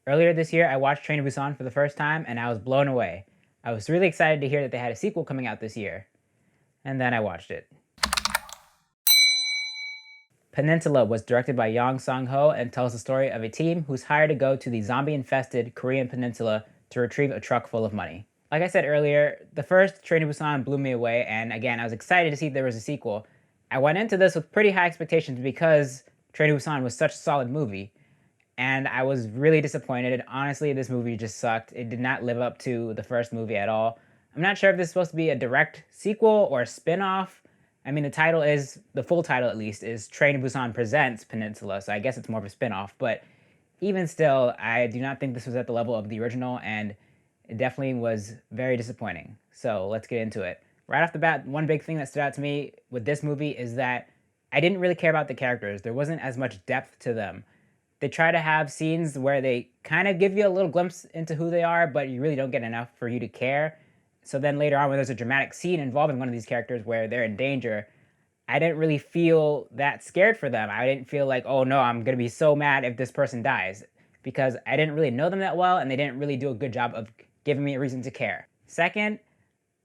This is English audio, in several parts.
Earlier this year, I watched Train to Busan for the first time and I was blown away. I was really excited to hear that they had a sequel coming out this year. And then I watched it. Peninsula was directed by Yong Song-ho and tells the story of a team who's hired to go to the zombie-infested Korean peninsula to retrieve a truck full of money. Like I said earlier, the first Train to Busan blew me away, and again, I was excited to see there was a sequel. I went into this with pretty high expectations because Train to Busan was such a solid movie, and I was really disappointed. Honestly, this movie just sucked. It did not live up to the first movie at all. I'm not sure if this is supposed to be a direct sequel or a spin-off. I mean, the full title at least, is Train to Busan Presents Peninsula, so I guess it's more of a spin-off, but even still, I do not think this was at the level of the original, and it definitely was very disappointing. So let's get into it. Right off the bat, one big thing that stood out to me with this movie is that I didn't really care about the characters. There wasn't as much depth to them. They try to have scenes where they kind of give you a little glimpse into who they are, but you really don't get enough for you to care. So then later on, when there's a dramatic scene involving one of these characters where they're in danger, I didn't really feel that scared for them. I didn't feel like, oh no, I'm going to be so mad if this person dies, because I didn't really know them that well and they didn't really do a good job of giving me a reason to care. Second,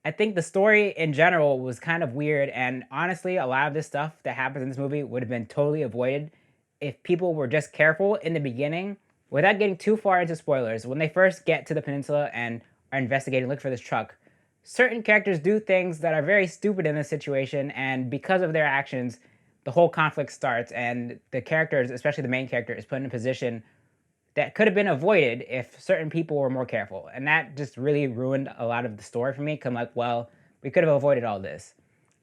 I think the story in general was kind of weird, and honestly, a lot of this stuff that happens in this movie would have been totally avoided if people were just careful in the beginning. Without getting too far into spoilers, when they first get to the peninsula and are investigating, look for this truck, certain characters do things that are very stupid in this situation, and because of their actions, the whole conflict starts, and the characters, especially the main character, is put in a position that could have been avoided if certain people were more careful. And that just really ruined a lot of the story for me, because I'm like, well, we could have avoided all this.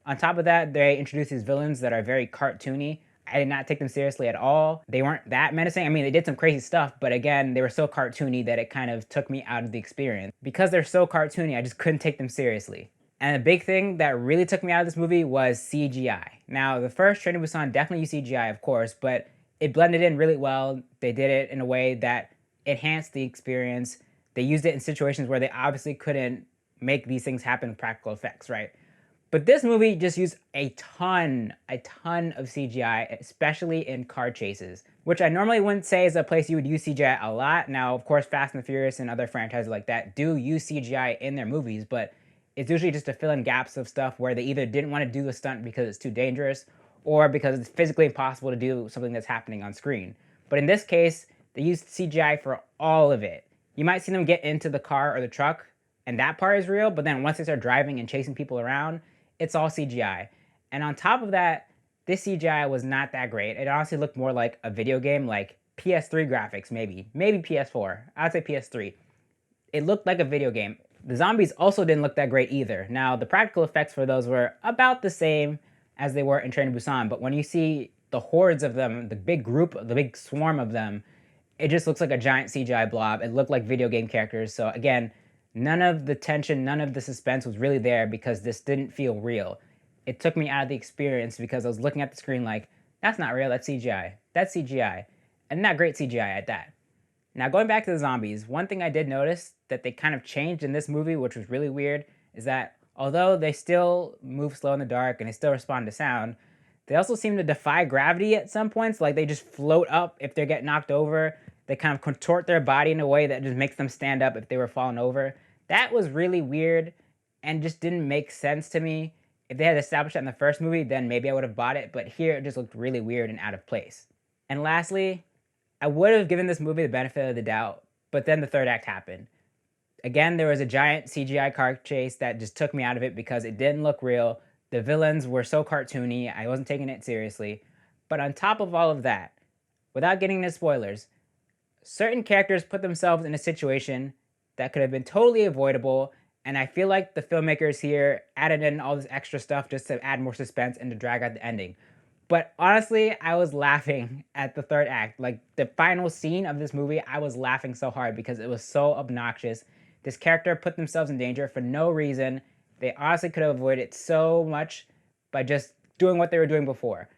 On top of that, they introduced these villains that are very cartoony. I did not take them seriously at all. They weren't that menacing. I mean, they did some crazy stuff, but again, they were so cartoony that it kind of took me out of the experience. Because they're so cartoony, I just couldn't take them seriously. And the big thing that really took me out of this movie was CGI. Now, the first Train to Busan definitely used CGI, of course, but it blended in really well. They did it in a way that enhanced the experience. They used it in situations where they obviously couldn't make these things happen with practical effects, right? But this movie just used a ton of CGI, especially in car chases, which I normally wouldn't say is a place you would use CGI a lot. Now, of course, Fast and the Furious and other franchises like that do use CGI in their movies, but it's usually just to fill in gaps of stuff where they either didn't want to do a stunt because it's too dangerous, or because it's physically impossible to do something that's happening on screen. But in this case, they used CGI for all of it. You might see them get into the car or the truck, and that part is real, but then once they start driving and chasing people around, it's all CGI. And on top of that, this CGI was not that great. It honestly looked more like a video game, like PS3 graphics, maybe PS4. I'd say PS3. It looked like a video game. The zombies also didn't look that great either. Now, the practical effects for those were about the same as they were in Train to Busan, but when you see the hordes of them, the big group, the big swarm of them, it just looks like a giant CGI blob. It looked like video game characters. So again, none of the tension, none of the suspense was really there because this didn't feel real. It took me out of the experience because I was looking at the screen like, that's not real, that's CGI. That's CGI. And not great CGI at that. Now, going back to the zombies, one thing I did notice that they kind of changed in this movie, which was really weird, is that although they still move slow in the dark and they still respond to sound, they also seem to defy gravity at some points. Like they just float up if they get knocked over. They kind of contort their body in a way that just makes them stand up if they were falling over. That was really weird and just didn't make sense to me. If they had established that in the first movie, then maybe I would have bought it, but here it just looked really weird and out of place. And lastly, I would have given this movie the benefit of the doubt, but then the third act happened. Again, there was a giant CGI car chase that just took me out of it because it didn't look real. The villains were so cartoony, I wasn't taking it seriously. But on top of all of that, without getting into spoilers, certain characters put themselves in a situation that could have been totally avoidable, and I feel like the filmmakers here added in all this extra stuff just to add more suspense and to drag out the ending. But honestly, I was laughing at the third act. Like the final scene of this movie, I was laughing so hard because it was so obnoxious. This character put themselves in danger for no reason. They honestly could have avoided it so much by just doing what they were doing before.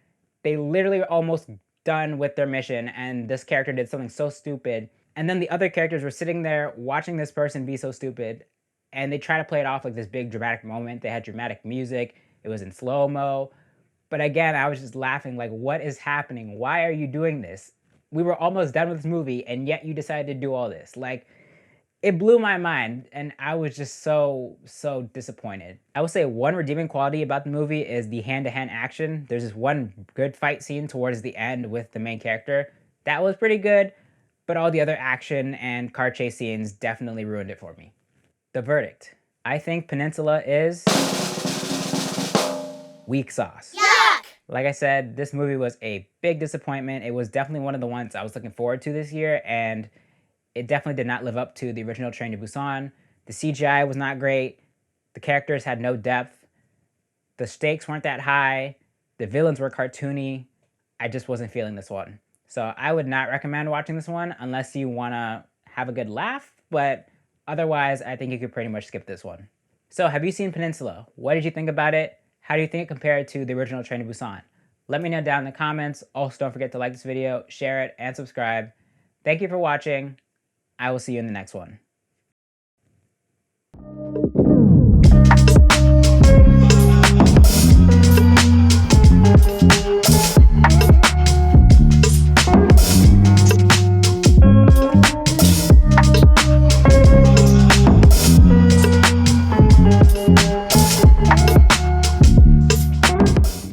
They literally were almost done with their mission, and this character did something so stupid. And then the other characters were sitting there watching this person be so stupid, and they try to play it off like this big dramatic moment. They had dramatic music. It was in slow-mo. But again, I was just laughing like, what is happening? Why are you doing this? We were almost done with this movie, and yet you decided to do all this. Like, it blew my mind, and I was just so disappointed. I will say one redeeming quality about the movie is the hand-to-hand action. There's this one good fight scene towards the end with the main character. That was pretty good, but all the other action and car chase scenes definitely ruined it for me. The verdict. I think Peninsula is weak sauce. Yuck! Like I said, this movie was a big disappointment. It was definitely one of the ones I was looking forward to this year, and it definitely did not live up to the original Train to Busan. The CGI was not great. The characters had no depth. The stakes weren't that high. The villains were cartoony. I just wasn't feeling this one. So I would not recommend watching this one unless you want to have a good laugh, but otherwise, I think you could pretty much skip this one. So have you seen Peninsula? What did you think about it? How do you think it compared to the original Train to Busan? Let me know down in the comments. Also, don't forget to like this video, share it, and subscribe. Thank you for watching. I will see you in the next one.